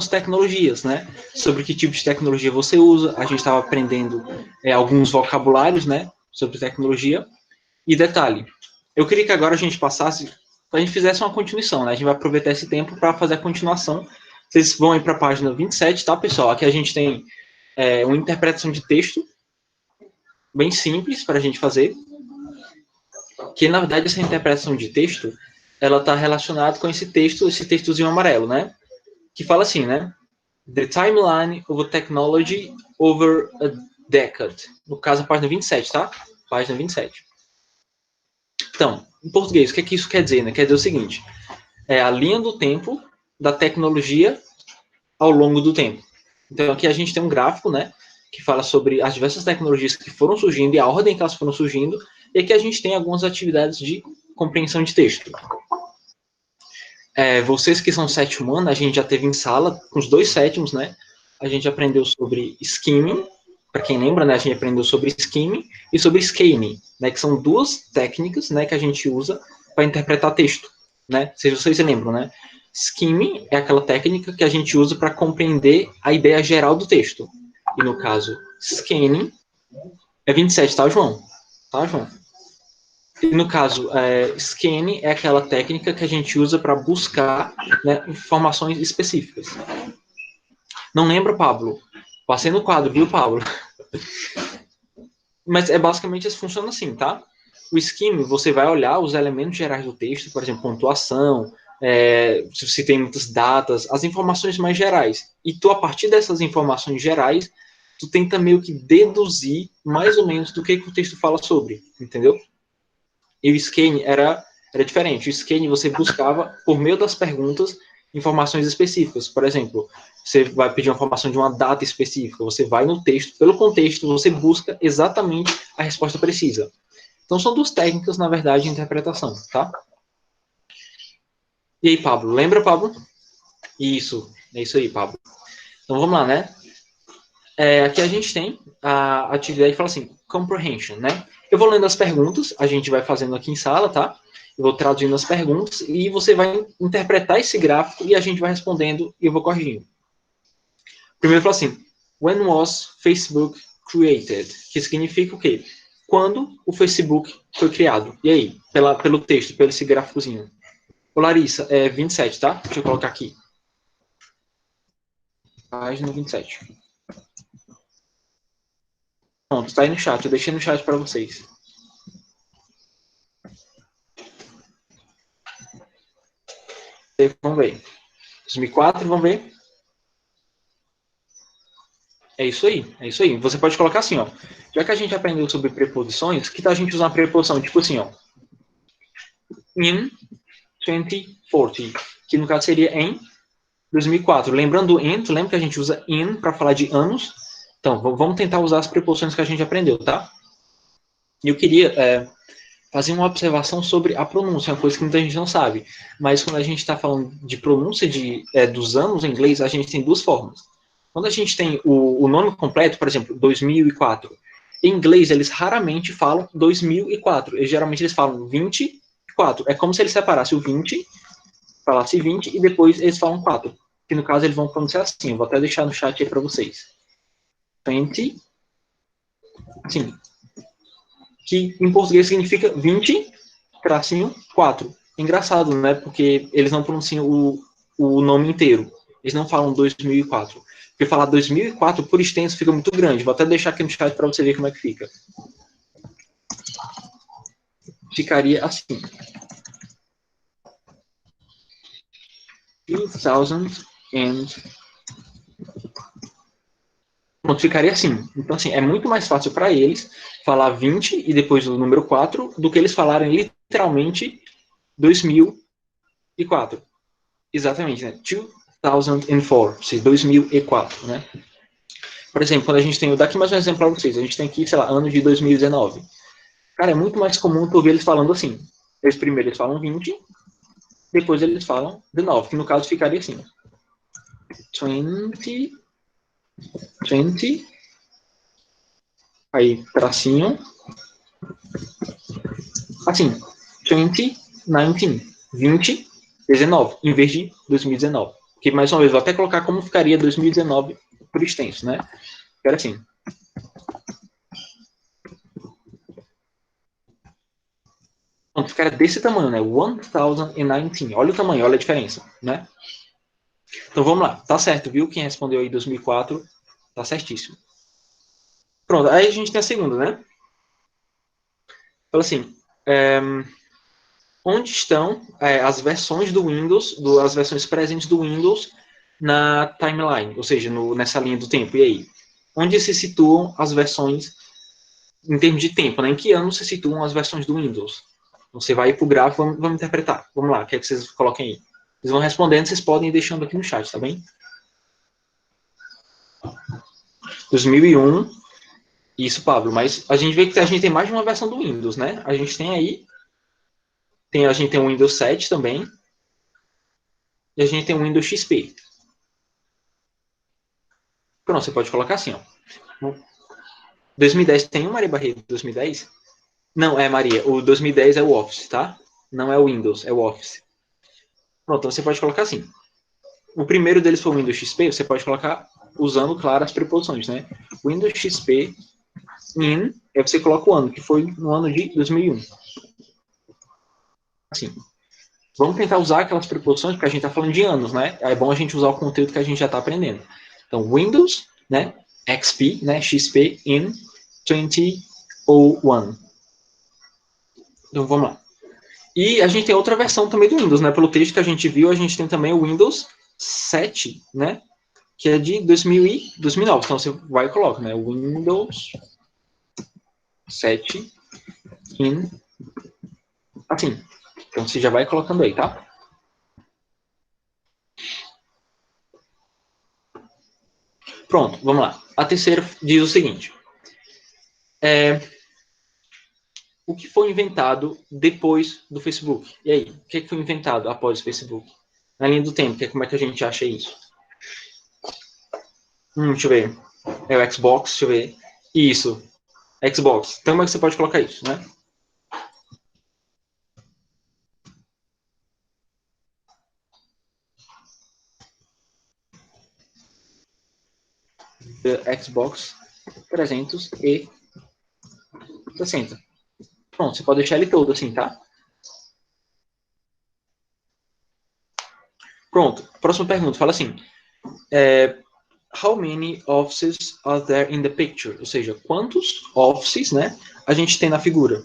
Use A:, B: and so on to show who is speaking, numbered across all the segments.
A: tecnologias, né? Sobre que tipo de tecnologia você usa. A gente estava aprendendo alguns vocabulários, né? Sobre tecnologia. E detalhe, eu queria que agora a gente passasse, a gente fizesse uma continuação, né? A gente vai aproveitar esse tempo para fazer a continuação. Vocês vão ir para a página 27, tá, pessoal? Aqui a gente tem uma interpretação de texto bem simples para a gente fazer, que na verdade essa interpretação de texto, ela está relacionada com esse textozinho amarelo, né? Que fala assim, né? The timeline of a technology over a decade. No caso, a página 27, tá? Página 27. Então, em português, o que é que isso quer dizer, né? Quer dizer o seguinte, é a linha do tempo da tecnologia ao longo do tempo. Então, aqui a gente tem um gráfico, né? Que fala sobre as diversas tecnologias que foram surgindo e a ordem que elas foram surgindo. E aqui a gente tem algumas atividades de compreensão de texto. Vocês que são sétimo ano, a gente já teve em sala, com os 2 sétimos, né? A gente aprendeu sobre skimming, para quem lembra, né? A gente aprendeu sobre skimming e sobre scanning, né? Que são 2 técnicas, né? Que a gente usa para interpretar texto, né? Se vocês lembram, né? Skimming é aquela técnica que a gente usa para compreender a ideia geral do texto. E no caso, scanning é 27, tá, João? Tá, João? E no caso, scanning é aquela técnica que a gente usa para buscar, né, informações específicas. Não lembra, Pablo? Passei no quadro, viu, Pablo? Mas basicamente funciona assim, tá? O skimming, você vai olhar os elementos gerais do texto, por exemplo, pontuação, se tem muitas datas, as informações mais gerais. E tu, a partir dessas informações gerais, tu tenta meio que deduzir mais ou menos do que o texto fala sobre, entendeu? E o scanning era diferente. O scanning você buscava, por meio das perguntas, informações específicas. Por exemplo, você vai pedir uma informação de uma data específica, você vai no texto, pelo contexto, você busca exatamente a resposta precisa. Então, são 2 técnicas, na verdade, de interpretação, tá? E aí, Pablo? Lembra, Pablo? Isso, é isso aí, Pablo. Então, vamos lá, né? Aqui a gente tem a atividade que fala assim, comprehension, né? Eu vou lendo as perguntas, a gente vai fazendo aqui em sala, tá? Eu vou traduzindo as perguntas e você vai interpretar esse gráfico e a gente vai respondendo e eu vou corrigindo. Primeiro fala assim, when was Facebook created? Que significa o quê? Quando o Facebook foi criado. E aí? Pelo texto, pelo esse gráficozinho. Ô, Larissa, 27, tá? Deixa eu colocar aqui. Página 27. Pronto, tá aí no chat. Eu deixei no chat para vocês. Vamos ver. 2004, vamos ver. É isso aí, é isso aí. Você pode colocar assim, ó. Já que a gente aprendeu sobre preposições, que tal a gente usar uma preposição tipo assim, ó. In 2040, que no caso seria em 2004. Lembrando do in, tu lembra que a gente usa in para falar de anos? Então, vamos tentar usar as preposições que a gente aprendeu, tá? E eu queria fazer uma observação sobre a pronúncia, uma coisa que muita gente não sabe. Mas quando a gente está falando de pronúncia dos anos em inglês, a gente tem 2 formas. Quando a gente tem o nome completo, por exemplo, 2004, em inglês eles raramente falam 2004. Geralmente eles falam 24. É como se eles separassem o 20, falasse 20 e depois eles falam 4. Que no caso eles vão pronunciar assim. Eu vou até deixar no chat aí para vocês. 20, sim. Que em português significa 20, tracinho 4. Engraçado, né? Porque eles não pronunciam o nome inteiro. Eles não falam 2004. Porque falar 2004 por extenso fica muito grande. Vou até deixar aqui no chat para você ver como é que fica. Ficaria assim. 2000 and... Pronto, ficaria assim. Então, assim, é muito mais fácil para eles falar 20 e depois o número 4 do que eles falarem literalmente 2004. Exatamente, né? 2004, 2004, né? Por exemplo, quando a gente tem, daqui mais um exemplo para vocês, a gente tem aqui, sei lá, ano de 2019. Cara, é muito mais comum tu ouvir eles falando assim. Primeiro eles falam 20, depois eles falam 19, que no caso ficaria assim. 20, aí tracinho, assim, 2019, 20, 19, em vez de 2019. Que, mais uma vez, vou até colocar como ficaria 2019 por extenso, né? Era assim. Pronto, ficaria desse tamanho, né? 1019. Olha o tamanho, olha a diferença, né? Então vamos lá. Tá certo, viu? Quem respondeu aí 2004, tá certíssimo. Pronto, aí a gente tem a segunda, né? Fala assim, onde estão as versões do Windows, as versões presentes do Windows na timeline, ou seja, nessa linha do tempo. E aí? Onde se situam as versões em termos de tempo, né? Em que ano se situam as versões do Windows? Você vai para o gráfico, vamos interpretar. Vamos lá, o que é que vocês coloquem aí? Vocês vão respondendo, vocês podem ir deixando aqui no chat, tá bem? 2001, isso, Pablo, mas a gente vê que a gente tem mais de uma versão do Windows, né? A gente tem aí, a gente tem o Windows 7 também, e a gente tem o Windows XP. Pronto, você pode colocar assim, ó. 2010 tem um, Maria Barreto? 2010? Não, Maria, o 2010 é o Office, tá? Não é o Windows, é o Office. Pronto, então você pode colocar assim. O primeiro deles foi o Windows XP, você pode colocar usando, claro, as preposições, né? Windows XP in, aí você coloca o ano, que foi no ano de 2001. Assim. Vamos tentar usar aquelas preposições, porque a gente está falando de anos, né? É bom a gente usar o conteúdo que a gente já está aprendendo. Então, Windows, né? XP, né? XP in 2001. Então, vamos lá. E a gente tem outra versão também do Windows, né? Pelo texto que a gente viu, a gente tem também o Windows 7, né? Que é de 2000 e 2009. Então, você vai e coloca, né? Windows 7 in... Assim. Então, você já vai colocando aí, tá? Pronto, vamos lá. A terceira diz o seguinte. O que foi inventado depois do Facebook? E aí, o que foi inventado após o Facebook? Na linha do tempo, como é que a gente acha isso? Deixa eu ver. É o Xbox, deixa eu ver. Isso, Xbox. Então, como é que você pode colocar isso, né? Xbox 360. Pronto, você pode deixar ele todo assim, tá? Pronto, próxima pergunta. Fala assim. How many offices are there in the picture? Ou seja, quantos offices, né, a gente tem na figura?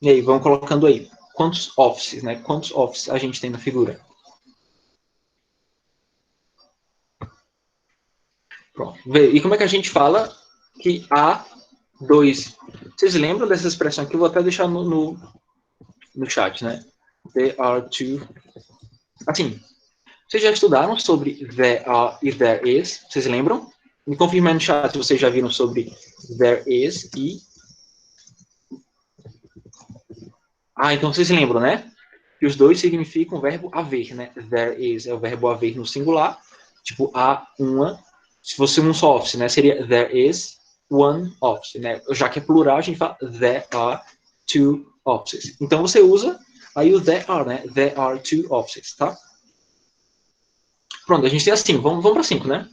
A: E aí, vamos colocando aí. Quantos offices, né? Quantos offices a gente tem na figura? Pronto. E como é que a gente fala que há dois? Vocês lembram dessa expressão aqui? Eu vou até deixar no chat, né? There are two. Assim, vocês já estudaram sobre there are e there is? Vocês lembram? Me confirma no chat se vocês já viram sobre there is e... Então vocês lembram, né? Que os dois significam o verbo haver, né? There is é o verbo haver no singular. Tipo, há uma. Se fosse um só office, né? Seria there is one office, né? Já que é plural, a gente fala there are two offices. Então você usa aí o there are, né? There are two offices, tá? Pronto, a gente tem assim. Vamos para 5, né?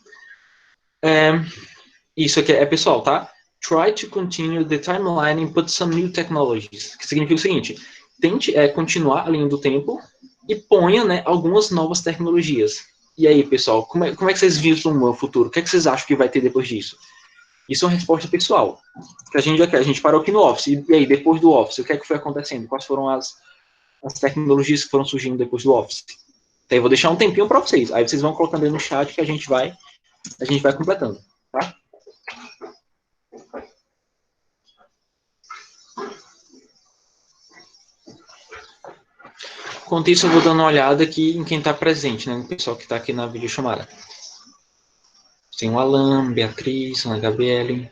A: Isso aqui é pessoal, tá? Try to continue the timeline and put some new technologies. Que significa o seguinte: tente continuar a linha do tempo e ponha, né, algumas novas tecnologias. E aí, pessoal, como é que vocês vislumbram o futuro? O que é que vocês acham que vai ter depois disso? Isso é uma resposta pessoal. Que a gente parou aqui no Office. E aí, depois do Office, o que é que foi acontecendo? Quais foram as tecnologias que foram surgindo depois do Office? Então, eu vou deixar um tempinho para vocês. Aí vocês vão colocando aí no chat que a gente vai completando, tá? Enquanto isso, eu vou dando uma olhada aqui em quem está presente, né? No pessoal que está aqui na videochamada. Tem o Alan, Beatriz, Ana Gabriele.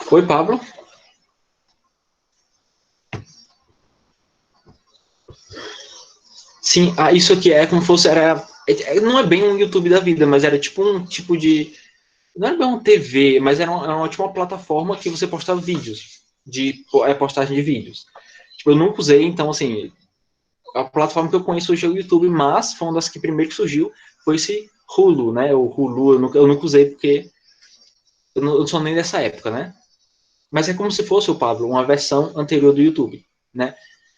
A: Oi, Pablo. Sim, isso aqui é como se fosse, não é bem um YouTube da vida, mas era tipo um tipo de, não era bem uma TV, mas era uma ótima plataforma que você postava vídeos. de postagem de vídeos. Tipo, eu nunca usei, então, assim, a plataforma que eu conheço hoje é o YouTube, mas foi uma das que primeiro que surgiu, foi esse Hulu, né? O Hulu eu nunca usei porque eu não sou nem dessa época, né? Mas é como se fosse, o Pablo, uma versão anterior do YouTube, né?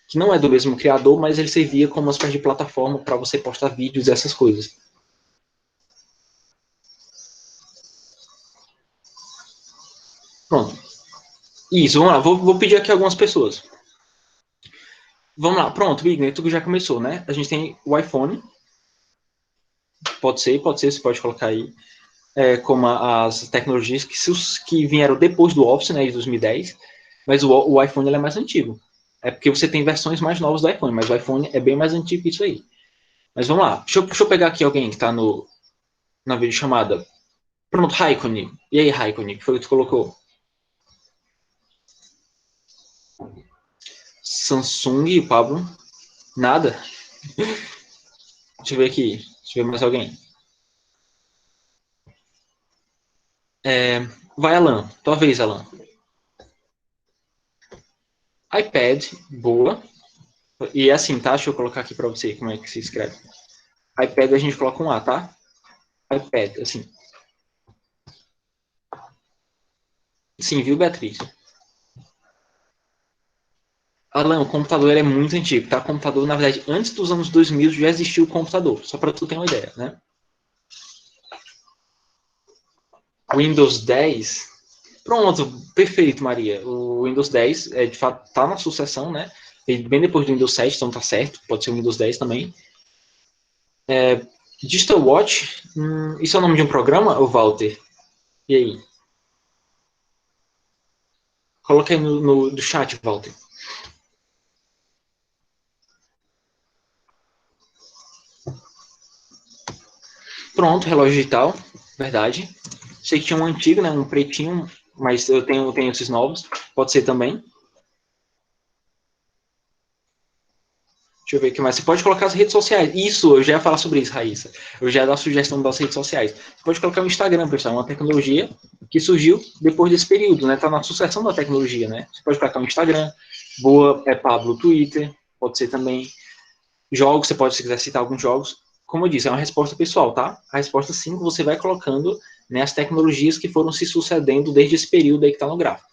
A: Que não é do mesmo criador, mas ele servia como uma espécie de plataforma para você postar vídeos e essas coisas. Pronto. Isso, vamos lá. Vou pedir aqui algumas pessoas. Vamos lá. Pronto, Wigner, tu já começou, né? A gente tem o iPhone. Pode ser, você pode colocar aí como as tecnologias que vieram depois do Office, né, de 2010. Mas o iPhone ele é mais antigo. É porque você tem versões mais novas do iPhone, mas o iPhone é bem mais antigo que isso aí. Mas vamos lá. Deixa eu pegar aqui alguém que está na videochamada. Pronto, Raikkonen. E aí, Raikkonen, o que foi que tu colocou? Samsung, Pablo? Nada? Deixa eu ver aqui. Deixa eu ver mais alguém. Vai, Alan. Tua vez, Alan. iPad, boa. E é assim, tá? Deixa eu colocar aqui para você como é que se escreve. iPad a gente coloca um A, tá? iPad, assim. Sim, viu, Beatriz? Alan, o computador é muito antigo, tá? O computador, na verdade, antes dos anos 2000 já existiu o computador, só para tu ter uma ideia, né? Windows 10. Pronto, perfeito, Maria. O Windows 10, de fato, tá na sucessão, né? Bem depois do Windows 7, então tá certo. Pode ser o Windows 10 também. Digital Watch, isso é o nome de um programa, o Walter? E aí? Coloca aí do chat, Walter. Pronto, relógio digital, verdade. Sei que tinha um antigo, né? Um pretinho, mas eu tenho esses novos. Pode ser também. Deixa eu ver o que mais. Você pode colocar as redes sociais. Isso, eu já ia falar sobre isso, Raíssa. Eu já ia dar a sugestão das redes sociais. Você pode colocar o Instagram, pessoal. É uma tecnologia que surgiu depois desse período, né? Tá na sucessão da tecnologia, né? Você pode colocar o Instagram. Boa, Pablo, Twitter. Pode ser também. Jogos, você pode, se quiser citar alguns jogos. Como eu disse, é uma resposta pessoal, tá? A resposta 5 você vai colocando, né, as tecnologias que foram se sucedendo desde esse período aí que tá no gráfico.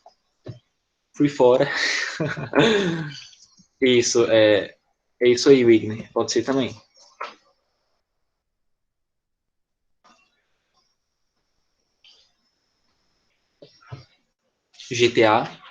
A: Fui fora. Isso, é isso aí, Wigner. Pode ser também. GTA.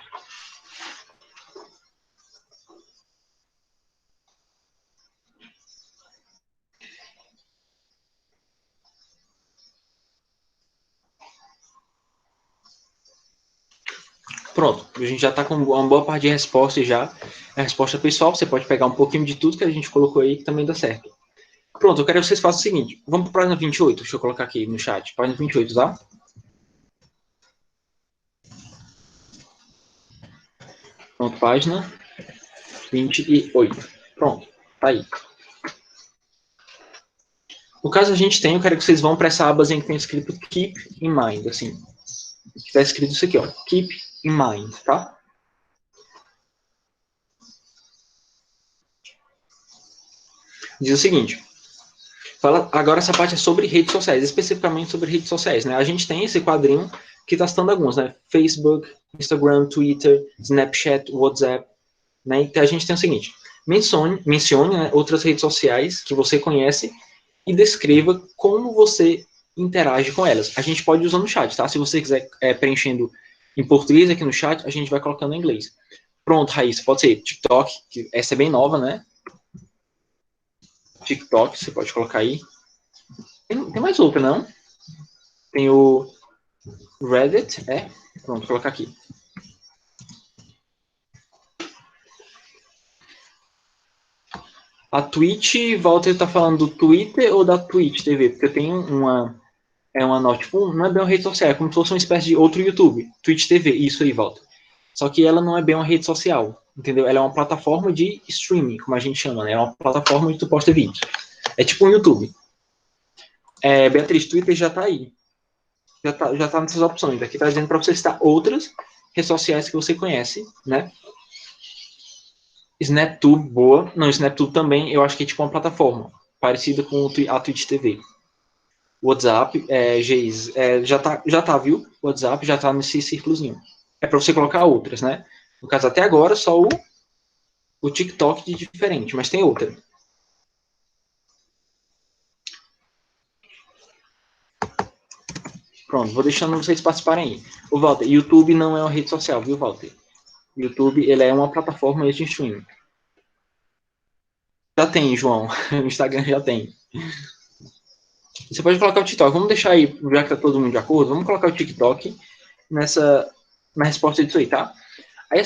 A: Pronto, a gente já está com uma boa parte de respostas já. A resposta pessoal, você pode pegar um pouquinho de tudo que a gente colocou aí que também dá certo. Pronto, eu quero que vocês façam o seguinte. Vamos para a página 28, deixa eu colocar aqui no chat. Página 28, tá? Pronto, página 28. Pronto, tá aí. No caso, a gente tem, eu quero que vocês vão para essa abazinha que tem escrito Keep in Mind, assim. Que está escrito isso aqui, ó. Keep in Mind, tá? Diz o seguinte. Fala, agora essa parte é sobre redes sociais, especificamente sobre redes sociais, né? A gente tem esse quadrinho que está citando alguns, né? Facebook, Instagram, Twitter, Snapchat, WhatsApp, né? Então a gente tem o seguinte: mencione né, outras redes sociais que você conhece e descreva como você interage com elas. A gente pode usar no chat, tá? Se você quiser preenchendo em português aqui no chat, a gente vai colocando em inglês. Pronto, Raíssa, pode ser TikTok, que essa é bem nova, né? TikTok, você pode colocar aí. Tem mais outra, não? Tem o Reddit, pronto, vou colocar aqui. A Twitch, Walter tá falando do Twitter ou da Twitch TV? Porque eu tenho uma tipo, não é bem uma rede social, é como se fosse uma espécie de outro YouTube. Twitch TV, isso aí, Walter. Só que ela não é bem uma rede social, entendeu? Ela é uma plataforma de streaming, como a gente chama, né? É uma plataforma onde tu posta vídeos. É tipo um YouTube. Beatriz, Twitter já tá aí. Já tá nessas opções. Aqui tá dizendo para você citar outras redes sociais que você conhece, né? SnapTube, boa. Não, SnapTube também, eu acho que é tipo uma plataforma parecida com a Twitch TV. WhatsApp, Geis, já tá, viu? WhatsApp já tá nesse círculozinho. É para você colocar outras, né? No caso, até agora, só o TikTok de diferente, mas tem outra. Pronto, vou deixando vocês participarem aí. O Walter, YouTube não é uma rede social, viu, Walter? YouTube, ele é uma plataforma de streaming. Já tem, João. O Instagram já tem. Você pode colocar o TikTok. Vamos deixar aí, já que tá todo mundo de acordo, vamos colocar o TikTok na resposta disso aí, tá? Aí,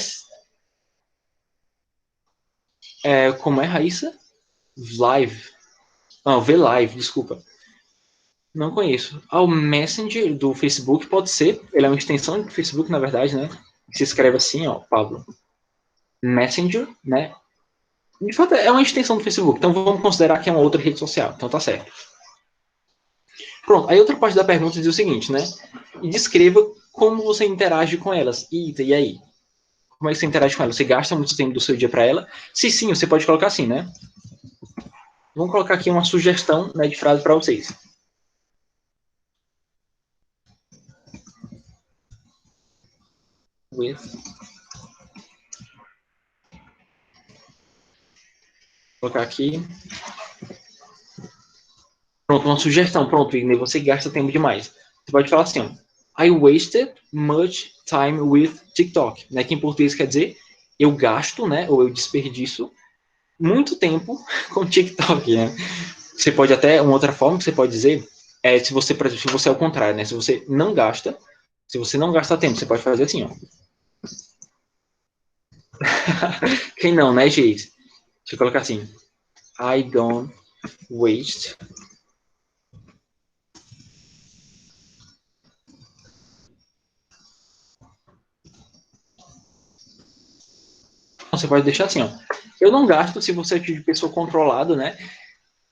A: como é, Raíssa? Live. Não, V-Live, desculpa. Não conheço. O Messenger do Facebook pode ser. Ele é uma extensão do Facebook, na verdade, né? Se escreve assim, ó, Pablo. Messenger, né? De fato, é uma extensão do Facebook. Então vamos considerar que é uma outra rede social. Então tá certo. Pronto. Aí outra parte da pergunta diz o seguinte, né? E descreva como você interage com elas. Eita, e aí? Como é que você interage com elas? Você gasta muito tempo do seu dia para ela? Se sim, você pode colocar assim, né? Vamos colocar aqui uma sugestão, né, de frase para vocês. With. Vou colocar aqui. Pronto, uma sugestão. Pronto, Igney, você gasta tempo demais. Você pode falar assim, ó, I wasted much time with TikTok. Né, que em português quer dizer eu gasto, né, ou eu desperdiço muito tempo com TikTok, né? Você pode até, uma outra forma que você pode dizer se você, por exemplo, se você é o contrário, né? Se você não gasta tempo, você pode fazer assim, ó. Quem não, né, gente? Deixa eu colocar assim. I don't waste você pode deixar assim, ó. Eu não gasto, se você é de pessoa controlada, né?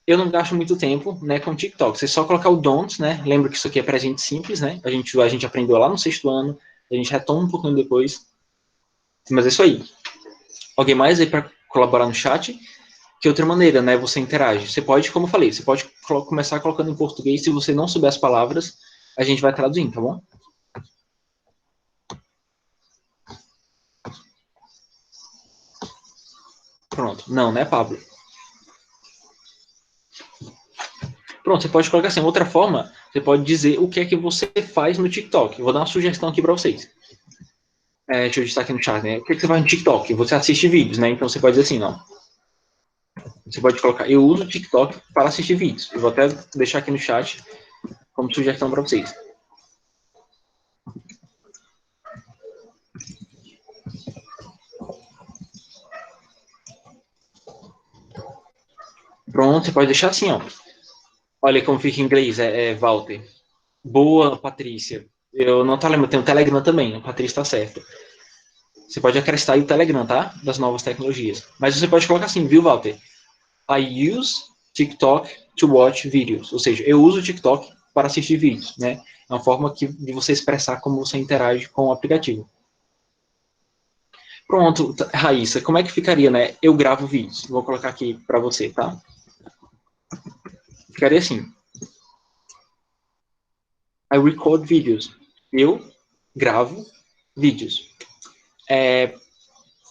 A: Eu não gasto muito tempo, né, com TikTok. Você só colocar o don't, né? Lembra que isso aqui é presente simples, né? A gente aprendeu lá no 6º ano, a gente retoma um pouquinho depois. Mas é isso aí. Alguém mais aí para colaborar no chat? Que outra maneira, né, você interage? Você pode, como eu falei, você pode começar colocando em português. Se você não souber as palavras, a gente vai traduzindo, tá bom? Pronto. Não, né, Pablo? Pronto, você pode colocar assim. Outra forma, você pode dizer o que é que você faz no TikTok. Eu vou dar uma sugestão aqui para vocês. Deixa eu digitar aqui no chat, né? O que é que você faz no TikTok? Você assiste vídeos, né? Então você pode dizer assim, não. Você pode colocar, eu uso o TikTok para assistir vídeos. Eu vou até deixar aqui no chat como sugestão para vocês. Pronto, você pode deixar assim, ó. Olha como fica em inglês, Walter. Boa, Patrícia. Eu não tá lembrando, tem o Telegram também, a Patrícia tá certa. Você pode acrescentar aí o Telegram, tá? Das novas tecnologias. Mas você pode colocar assim, viu, Walter? I use TikTok to watch videos. Ou seja, eu uso o TikTok para assistir vídeos, né? É uma forma de você expressar como você interage com o aplicativo. Pronto, Raíssa, como é que ficaria, né? Eu gravo vídeos. Vou colocar aqui para você, tá? Ficaria assim. I record videos. Eu gravo vídeos.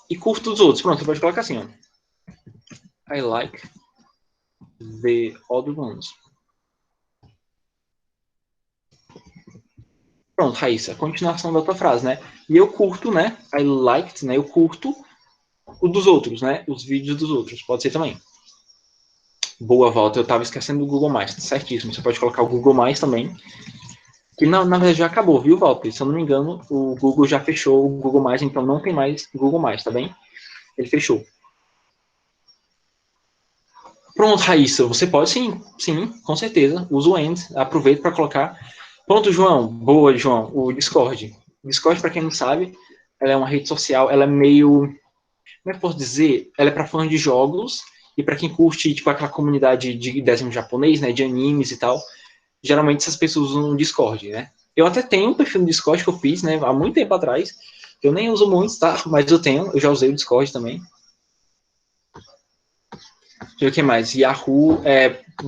A: E curto os outros. Pronto, você pode colocar assim, ó. I like the other ones. Pronto, Raíssa, a continuação da tua frase, né? E eu curto, né? I liked, né? Eu curto o dos outros, né? Os vídeos dos outros. Pode ser também. Boa, volta. Eu tava esquecendo do Google+. Certíssimo. Você pode colocar o Google+, também. Que na verdade já acabou, viu, Walter? Se eu não me engano, o Google já fechou o Google+, então não tem mais Google+, tá bem? Ele fechou. Pronto, Raíssa, você pode sim, com certeza. Usa o AND, aproveita para colocar. Pronto, João, boa, João, o Discord. O Discord, para quem não sabe, ela é uma rede social, ela é meio, como é que eu posso dizer? Ela é para fãs de jogos e para quem curte, tipo, aquela comunidade de desenho japonês, né, de animes e tal. Geralmente essas pessoas usam o Discord, né? Eu até tenho um perfil no Discord que eu fiz, né, há muito tempo atrás, Eu nem uso muito, tá? Mas eu já usei o Discord também. Deixa eu ver o que mais. Yahoo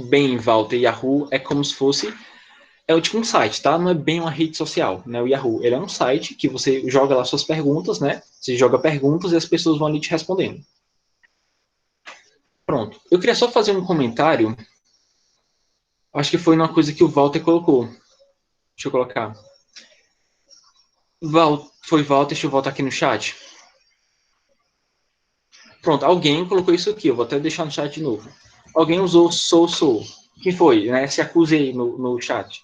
A: bem, Walter, Yahoo é como se fosse, tipo um site, tá? Não é bem uma rede social, né? O Yahoo, ele é um site que você joga lá suas perguntas, né? Você joga perguntas e as pessoas vão ali te respondendo. Pronto. Eu queria só fazer um comentário. Acho que foi uma coisa que o Walter colocou. Deixa eu colocar. Foi Walter, deixa eu voltar aqui no chat. Pronto, alguém colocou isso aqui, eu vou até deixar no chat de novo. Alguém usou sou. Quem foi, né? Se acusei no chat.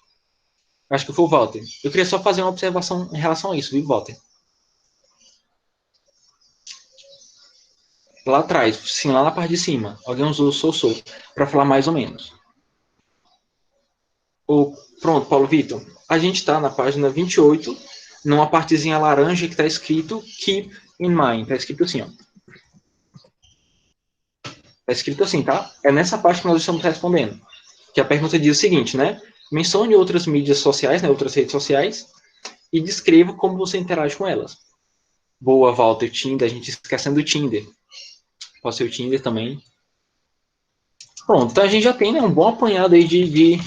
A: Acho que foi o Walter. Eu queria só fazer uma observação em relação a isso, viu, Walter? Lá atrás, sim, lá na parte de cima, alguém usou sou para falar mais ou menos. Pronto, Paulo Vitor. A gente está na página 28, numa partezinha laranja que está escrito Keep in Mind. Está escrito assim, ó. Está escrito assim, tá? É nessa parte que nós estamos respondendo. Que a pergunta diz o seguinte, né? Mencione outras mídias sociais, né? Outras redes sociais, e descreva como você interage com elas. Boa, Walter, Tinder, a gente esquecendo do Tinder. Pode ser o Tinder também. Pronto, então a gente já tem, né, um bom apanhado aí de...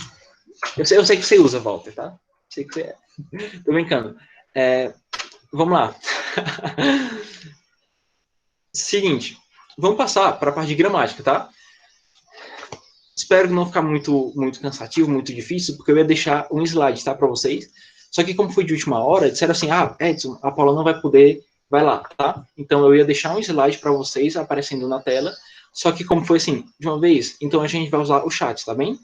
A: Eu sei que você usa, Walter, tá? Sei que você... Tô brincando. Vamos lá. Seguinte, vamos passar para a parte de gramática, tá? Espero não ficar muito cansativo, muito difícil, porque eu ia deixar um slide, tá, para vocês. Só que como foi de última hora, disseram assim, Edson, a Paula não vai poder, vai lá, tá? Então eu ia deixar um slide para vocês aparecendo na tela, só que como foi assim, de uma vez, então a gente vai usar o chat, tá bem?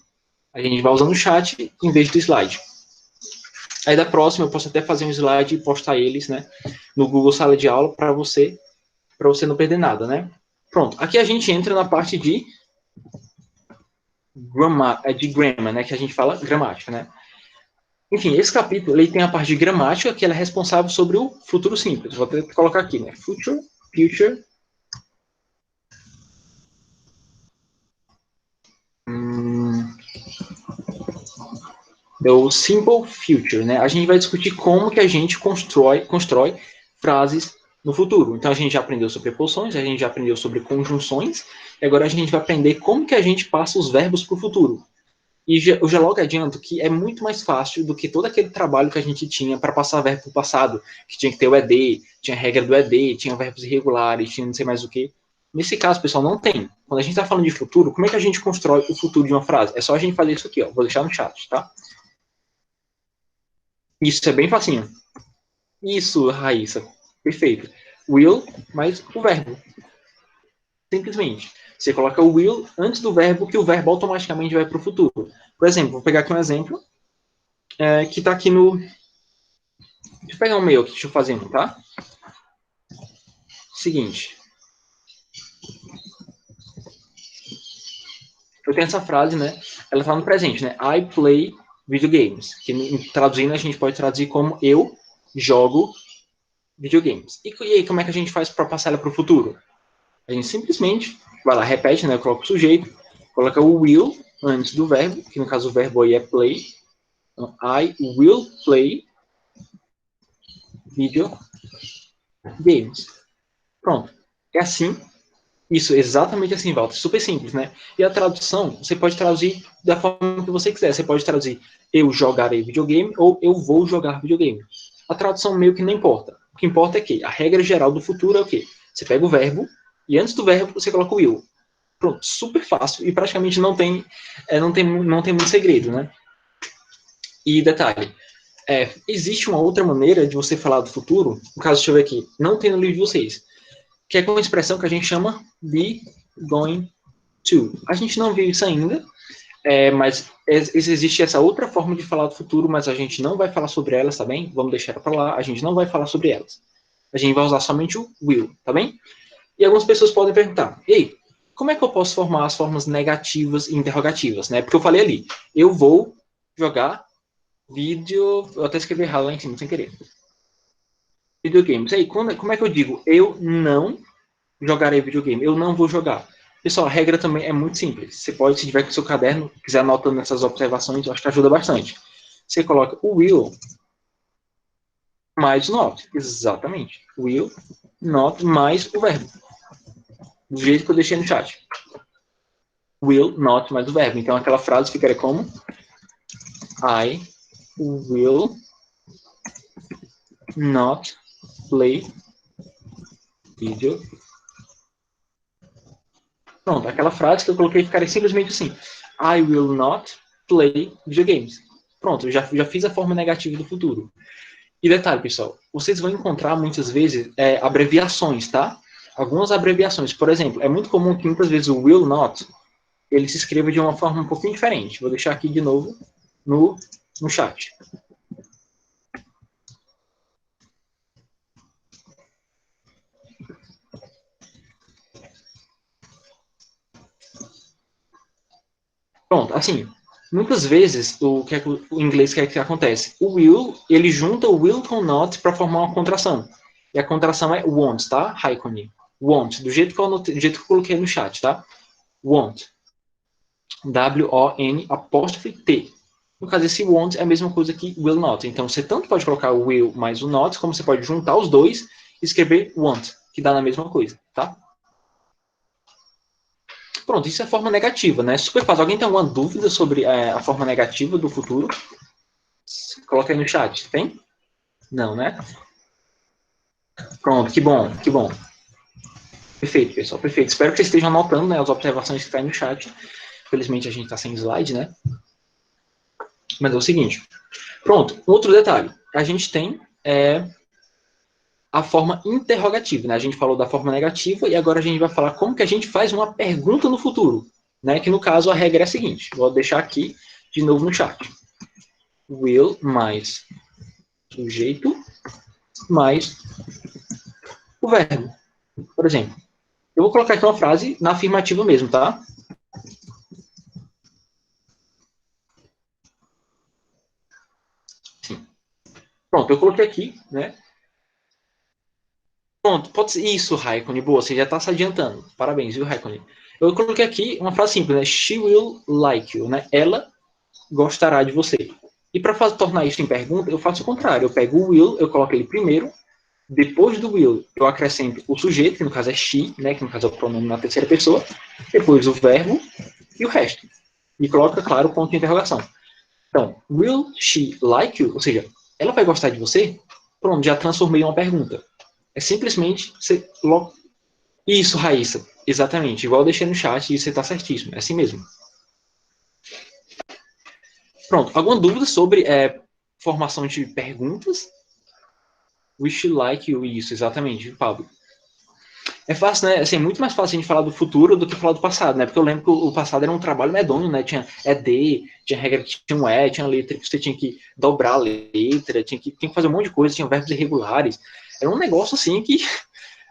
A: A gente vai usando o chat em vez do slide. Aí da próxima eu posso até fazer um slide e postar eles, né, no Google Sala de Aula para você não perder nada, né? Pronto, aqui a gente entra na parte de grammar, né, que a gente fala gramática, né? Enfim, esse capítulo ele tem a parte de gramática que ela é responsável sobre o futuro simples. Vou até colocar aqui, né? Future. O simple future, né? A gente vai discutir como que a gente constrói frases no futuro. Então a gente já aprendeu sobre preposições, a gente já aprendeu sobre conjunções, e agora a gente vai aprender como que a gente passa os verbos para o futuro. E eu já logo adianto que é muito mais fácil do que todo aquele trabalho que a gente tinha para passar verbo para o passado, que tinha que ter o ED, tinha a regra do ED, tinha verbos irregulares, tinha não sei mais o que. Nesse caso, pessoal, não tem. Quando a gente está falando de futuro, como é que a gente constrói o futuro de uma frase? É só a gente fazer isso aqui, ó. Vou deixar no chat, tá? Isso é bem facinho. Isso, Raíssa. Perfeito. Will mais o verbo. Simplesmente. Você coloca o will antes do verbo, que o verbo automaticamente vai para o futuro. Por exemplo, vou pegar aqui um exemplo que está aqui no... Deixa eu pegar um meu aqui, deixa eu fazer um, tá? Seguinte. Eu tenho essa frase, né? Ela está no presente, né? I play videogames. Que traduzindo a gente pode traduzir como eu jogo videogames. E aí, como é que a gente faz para passar ela para o futuro? A gente simplesmente vai lá, repete, né? Coloca o sujeito, coloca o will antes do verbo, que no caso o verbo aí é play. Então, I will play video games. Pronto. É assim. Isso, exatamente assim, Walter. Super simples, né? E a tradução, você pode traduzir da forma que você quiser. Você pode traduzir eu jogarei videogame ou eu vou jogar videogame. A tradução meio que não importa. O que importa é que a regra geral do futuro é o quê? Você pega o verbo e antes do verbo você coloca o will. Pronto, super fácil e praticamente não tem muito segredo, né? E detalhe, existe uma outra maneira de você falar do futuro, no caso, deixa eu ver aqui, não tem no livro de vocês, que é com uma expressão que a gente chama de going to. A gente não viu isso ainda, mas existe essa outra forma de falar do futuro, mas a gente não vai falar sobre elas, tá bem? Vamos deixar para lá, a gente não vai falar sobre elas. A gente vai usar somente o will, tá bem? E algumas pessoas podem perguntar, ei, como é que eu posso formar as formas negativas e interrogativas, né? Porque eu falei ali, eu vou jogar vídeo, eu até escrevi errado lá em cima, sem querer. Videogames. Aí, como é que eu digo? Eu não jogarei videogame. Eu não vou jogar. Pessoal, a regra também é muito simples. Você pode, se tiver com o seu caderno, quiser anotando essas observações, eu acho que ajuda bastante. Você coloca o will mais not. Exatamente. Will, not, mais o verbo. Do jeito que eu deixei no chat. Will, not, mais o verbo. Então, aquela frase ficaria como I will not play video. Pronto, aquela frase que eu coloquei ficaria simplesmente assim. I will not play video games. Pronto, eu já fiz a forma negativa do futuro. E detalhe, pessoal, vocês vão encontrar muitas vezes abreviações, tá? Algumas abreviações. Por exemplo, é muito comum que muitas vezes o will not, ele se escreva de uma forma um pouquinho diferente. Vou deixar aqui de novo no chat. Pronto, assim, muitas vezes o inglês quer que acontece? O will, ele junta o will com not para formar uma contração. E a contração é want, tá? Raikkonen. Want, do jeito que eu coloquei no chat, tá? Want. W-O-N apóstrofe T. No caso, esse want é a mesma coisa que will not. Então, você tanto pode colocar o will mais o not, como você pode juntar os dois e escrever want, que dá na mesma coisa, tá? Pronto, isso é a forma negativa, né? Super fácil. Alguém tem alguma dúvida sobre a forma negativa do futuro? Coloca aí no chat. Tem? Não, né? Pronto, que bom, que bom. Perfeito, pessoal, perfeito. Espero que vocês estejam anotando, né, as observações que estão aí no chat. Infelizmente, a gente está sem slide, né? Mas é o seguinte. Pronto, outro detalhe. A gente tem a forma interrogativa, né? A gente falou da forma negativa e agora a gente vai falar como que a gente faz uma pergunta no futuro, né? Que no caso a regra é a seguinte. Vou deixar aqui de novo no chat. Will mais sujeito mais o verbo. Por exemplo, eu vou colocar aqui uma frase na afirmativa mesmo, tá? Sim. Pronto, eu coloquei aqui, né? Pronto, pode ser isso, Raikkonen. Boa, você já está se adiantando. Parabéns, viu, Raikkonen? Eu coloquei aqui uma frase simples, né? She will like you, né? Ela gostará de você. E para tornar isso em pergunta, eu faço o contrário. Eu pego o will, eu coloco ele primeiro. Depois do will, eu acrescento o sujeito, que no caso é she, né? Que no caso é o pronome na terceira pessoa. Depois o verbo e o resto. E coloca, claro, o ponto de interrogação. Então, will she like you? Ou seja, ela vai gostar de você? Pronto, já transformei em uma pergunta. É simplesmente você... Isso, Raíssa. Exatamente. Igual eu deixei no chat e você está certíssimo. É assim mesmo. Pronto. Alguma dúvida sobre formação de perguntas? Wish like you. Isso, exatamente, Pablo. É fácil, né? Assim, é muito mais fácil a gente falar do futuro do que falar do passado, né? Porque eu lembro que o passado era um trabalho medonho, né? Tinha ED, tinha regra que tinha um E, tinha letra que você tinha que dobrar a letra, tinha que fazer um monte de coisa, tinha verbos irregulares. Era um negócio assim que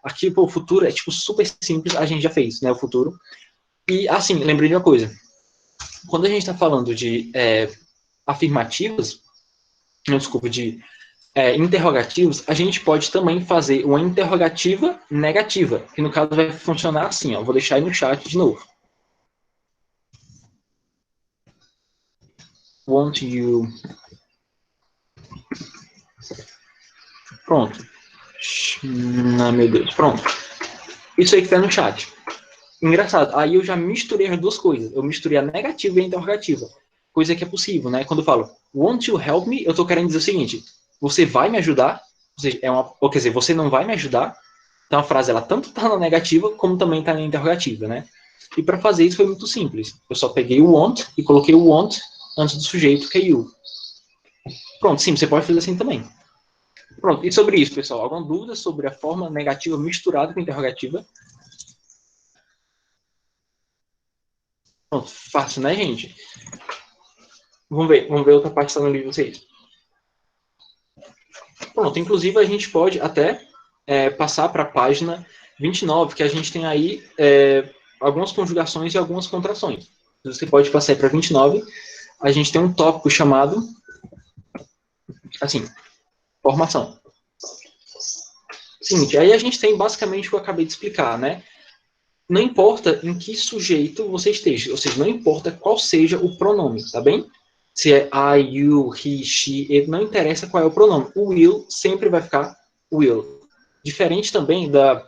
A: aqui, pô, o futuro é tipo super simples, a gente já fez, né? O futuro. E assim, lembrei de uma coisa. Quando a gente está falando de afirmativas, não, desculpa, de interrogativos, a gente pode também fazer uma interrogativa negativa, que no caso vai funcionar assim, ó. Vou deixar aí no chat de novo. Want you... Pronto. Ah, meu Deus, pronto. Isso aí que tá no chat. Engraçado, aí eu já misturei as duas coisas. Eu misturei a negativa e a interrogativa. Coisa que é possível, né? Quando eu falo, want you help me, eu tô querendo dizer o seguinte, você vai me ajudar? Ou seja, ou quer dizer, você não vai me ajudar? Então a frase, ela tanto tá na negativa, como também tá na interrogativa, né? E para fazer isso foi muito simples. Eu só peguei o want e coloquei o want antes do sujeito, que é you. Pronto, sim, você pode fazer assim também. Pronto, e sobre isso, pessoal, alguma dúvida sobre a forma negativa misturada com interrogativa? Pronto, fácil, né, gente? Vamos ver outra parte que está no livro de vocês. Pronto, inclusive a gente pode até passar para a página 29, que a gente tem aí algumas conjugações e algumas contrações. Você pode passar para 29, a gente tem um tópico chamado, assim, formação. Seguinte, aí a gente tem basicamente o que eu acabei de explicar, né? Não importa em que sujeito você esteja, ou seja, não importa qual seja o pronome, tá bem? se é I, you, he, she, it, não interessa qual é o pronome. O will sempre vai ficar will. Diferente também da,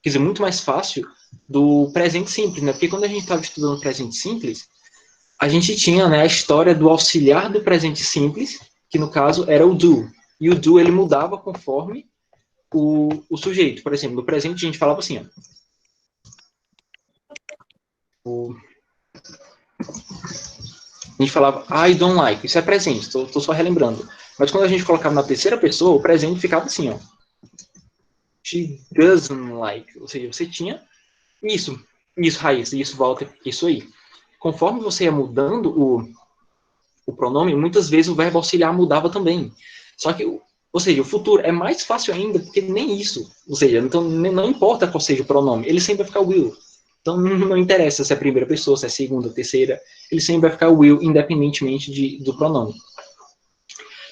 A: quer dizer, muito mais fácil do presente simples, né? Porque quando a gente estava estudando presente simples, a gente tinha, né, a história do auxiliar do presente simples, que no caso era o do. E o do ele mudava conforme o sujeito. Por exemplo, no presente a gente falava assim, ó, a gente falava I don't like, isso é presente, estou só relembrando. Mas quando a gente colocava na terceira pessoa, o presente ficava assim, ó. She doesn't like, ou seja, você tinha isso, raiz, isso volta, isso aí. Conforme você ia mudando o pronome, muitas vezes o verbo auxiliar mudava também. Só que, ou seja, o futuro é mais fácil ainda, porque nem isso. Ou seja, então não importa qual seja o pronome, ele sempre vai ficar will. Então não interessa se é a primeira pessoa, se é a segunda, terceira, ele sempre vai ficar will, independentemente do pronome.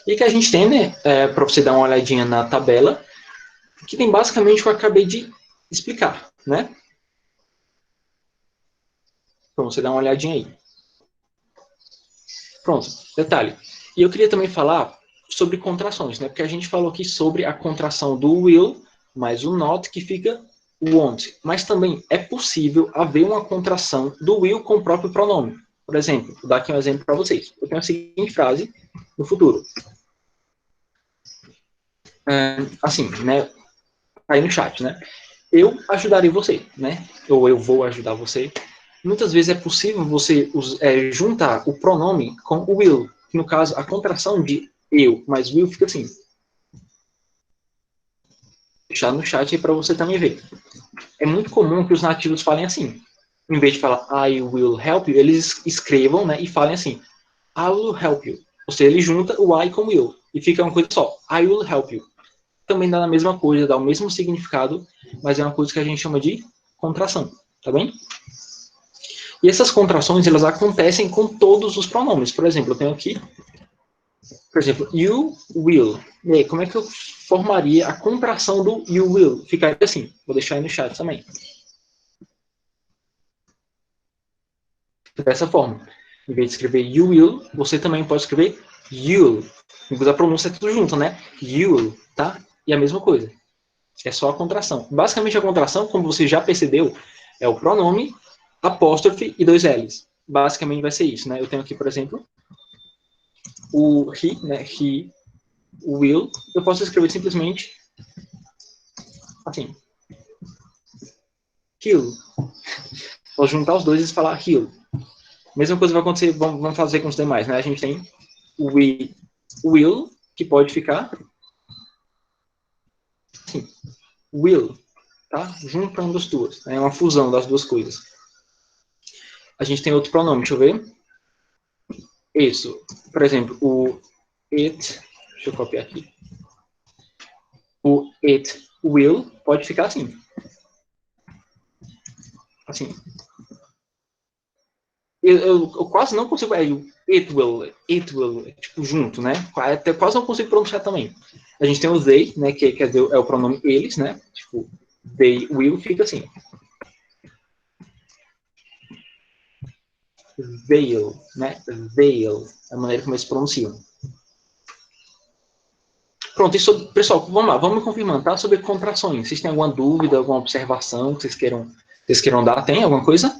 A: E que a gente tem, né, para você dar uma olhadinha na tabela, que tem basicamente o que eu acabei de explicar, né? Então você dá uma olhadinha aí. Pronto, detalhe. E eu queria também falar sobre contrações, né? Porque a gente falou aqui sobre a contração do will mais o not, que fica want. Mas também é possível haver uma contração do will com o próprio pronome. Por exemplo, vou dar aqui um exemplo para vocês. Eu tenho a seguinte frase no futuro. Assim, né? Aí no chat, né? Eu ajudarei você, né? Ou eu vou ajudar você. Muitas vezes é possível você juntar o pronome com o will. No caso, a contração de eu mais will fica assim. Vou deixar no chat aí para você também ver. É muito comum que os nativos falem assim. Em vez de falar I will help you, eles escrevam, né, e falem assim, I will help you. Ou seja, ele junta o I com o will. E fica uma coisa só, I will help you. Também dá a mesma coisa, dá o mesmo significado, mas é uma coisa que a gente chama de contração. Tá bem? E essas contrações, elas acontecem com todos os pronomes. Por exemplo, eu tenho aqui, por exemplo, you will. E aí, como é que eu formaria a contração do you will? Ficaria assim. Vou deixar aí no chat também. Dessa forma. Em vez de escrever you will, você também pode escrever you'll. A pronúncia é tudo junto, né? You'll, tá? E a mesma coisa. É só a contração. Basicamente, a contração, como você já percebeu, é o pronome, apóstrofe e 2 L's. Basicamente vai ser isso, né? Eu tenho aqui, por exemplo, o he, né? He will. Eu posso escrever simplesmente assim. He'll. Posso juntar os dois e falar he'll. Mesma coisa vai acontecer, vamos fazer com os demais, né? A gente tem o we will, que pode ficar assim. Will, tá? Juntando as duas. É uma fusão das duas coisas. A gente tem outro pronome, deixa eu ver. Isso. Por exemplo, o it, deixa eu copiar aqui. O it will pode ficar assim. Assim. Eu quase não consigo. It will, tipo, junto, né? Até quase não consigo pronunciar também. A gente tem o they, né? Que quer dizer, é o pronome eles, né? Tipo, they will fica assim. Veil, né? Veil, é a maneira como eles pronunciam. Pronto, e sobre, pessoal, vamos lá, vamos confirmando, tá? Sobre contrações. Vocês têm alguma dúvida, alguma observação que vocês queiram dar? Tem alguma coisa?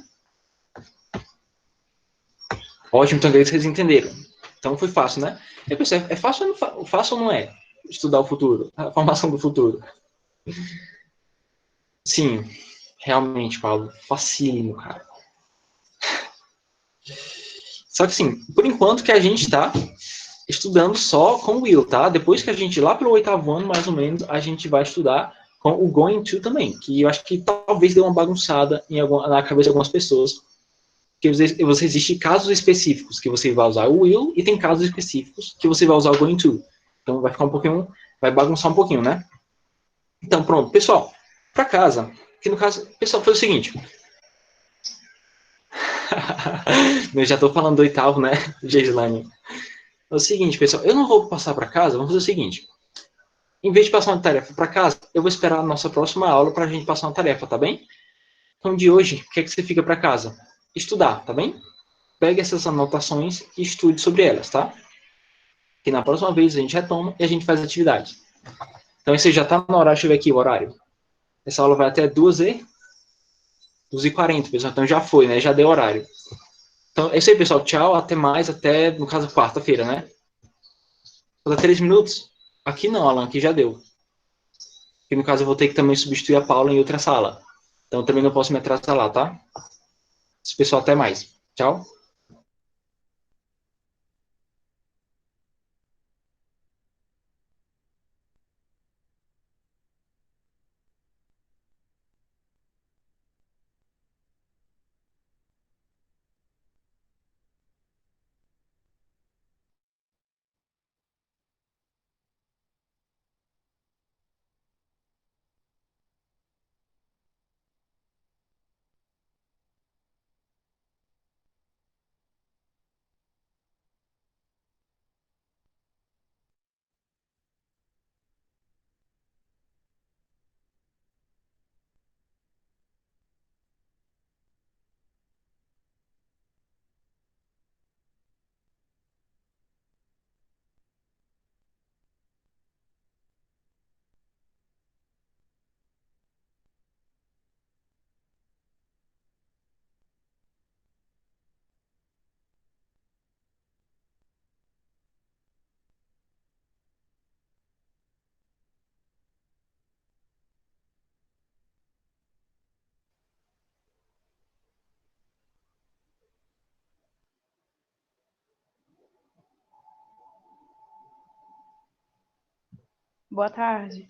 A: Ótimo, então vocês entenderam. Então foi fácil, né? É fácil ou não é? Estudar o futuro, a formação do futuro. Sim, realmente, Paulo, facílimo, cara. Só que assim, por enquanto que a gente está estudando só com o will, tá? Depois que a gente, lá pelo 8º ano, mais ou menos, a gente vai estudar com o going to também, que eu acho que talvez dê uma bagunçada na cabeça de algumas pessoas, que você existe casos específicos que você vai usar o will e tem casos específicos que você vai usar o going to. Então vai ficar um pouquinho, vai bagunçar um pouquinho, né? Então pronto, pessoal, para casa, que no caso, pessoal, foi o seguinte. Eu já estou falando do 8º, né, Gislaine? É o seguinte, pessoal, eu não vou passar para casa, vamos fazer o seguinte. Em vez de passar uma tarefa para casa, eu vou esperar a nossa próxima aula para a gente passar uma tarefa, tá bem? Então, de hoje, o que é que você fica para casa? Estudar, tá bem? pegue essas anotações e estude sobre elas, tá? Que na próxima vez a gente retoma e a gente faz a atividade. Então, esse já está no horário, deixa eu ver aqui o horário. Essa aula vai até 2h40, pessoal. Então já foi, né? Já deu horário. Então, é isso aí, pessoal. Tchau, até mais, até, no caso, quarta-feira, né? Falta 3 minutos? Aqui não, Alan, aqui já deu. Porque no caso eu vou ter que também substituir a Paula em outra sala. Então também não posso me atrasar lá, tá? Esse pessoal, até mais. Tchau.
B: Boa tarde.